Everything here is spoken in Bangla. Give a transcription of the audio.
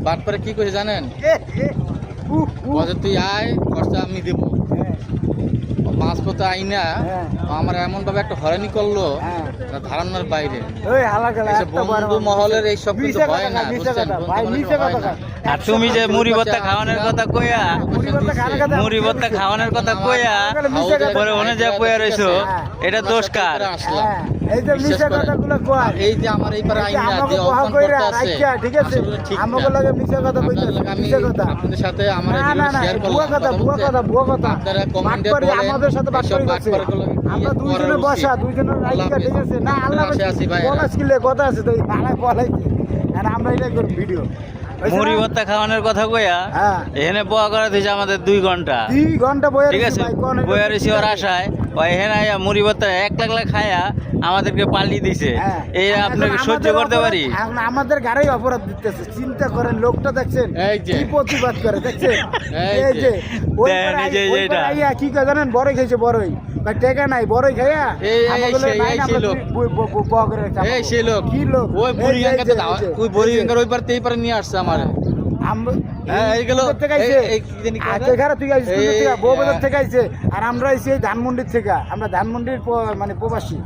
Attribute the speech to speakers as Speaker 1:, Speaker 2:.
Speaker 1: বাটপারে কি কইছে জানেন? বলে তুই আয়, খরচা আমি দেবো। মাঝপথে আইনা আমার এমন ভাবে একটা হয়রানি করলো, ধারণার বাইরে। বন্ধু মহলের এইসব কিন্তু হয় না, বুঝছেন?
Speaker 2: আর তুমি যে মুড়ি ভর্তা খাওয়ানোর কথা কইয়া মুড়ি ভর্তা খাওয়ানোর কথা কইয়া পরে ওনে যা কইয়া রইছো, এটা দোষ কার?
Speaker 3: এই যে মিছে কথাগুলো কয়,
Speaker 1: এই যে আমার এই পারে আইনা যে অপমান করতে আছে,
Speaker 3: ঠিক আছে, আমাকে লাগে মিছে কথা কইতাছে,
Speaker 1: আমি
Speaker 3: মিছে কথা।
Speaker 1: আপনাদের সাথে আমার শেয়ার করলাম,
Speaker 3: ভুয়া কথা, ভুয়া কথা।
Speaker 1: আপনারা কমেন্টে
Speaker 3: বাটপারি
Speaker 1: বলেন
Speaker 3: আমাদের সাথে বাটপারি করছে। আমরা দুইজনে বসা, দুইজনে রাইখা, ঠিক আছে না? আল্লাহ বলাস কিলে কথা আছে তো, আলা বলাইছে। আর আমরা এটা করি ভিডিও।
Speaker 2: মুড়ি ভর্তা খাওয়ানোর কথা কইয়া এখানে বয়া করা দিয়েছে আমাদের 2 ঘন্টা।
Speaker 3: 2 ঘন্টা বয়া,
Speaker 2: ঠিক আছে, বয়া রয়েছে ওর আশায়। ওই এখানে আইয়া মুড়ি ভর্তা 1 লাখ খায়া আমাদেরকে পাল্টি দিছে। এই আপনাকে সহ্য করতে পারি?
Speaker 3: আমাদের গাড়ি অপরাধ দিতেছে, চিন্তা করেন। লোকটা দেখছেন কি প্রতিবাদ করে, দেখছেন? এই যে কি কয় জানেন? বড়ই খাইছে, বড়ই টেকা নাই, বড়ই খাইয়া কি লোক
Speaker 1: ওই বুড়িগাঙ্গাতে দাও, ওই বুড়িগাঙ্গার ওই পারে এই পারে নিয়ে আসছে আমার।
Speaker 3: আর আমরা এসে ধানমন্ডির থেকে, আমরা ধানমন্ডির মানে প্রবাসী।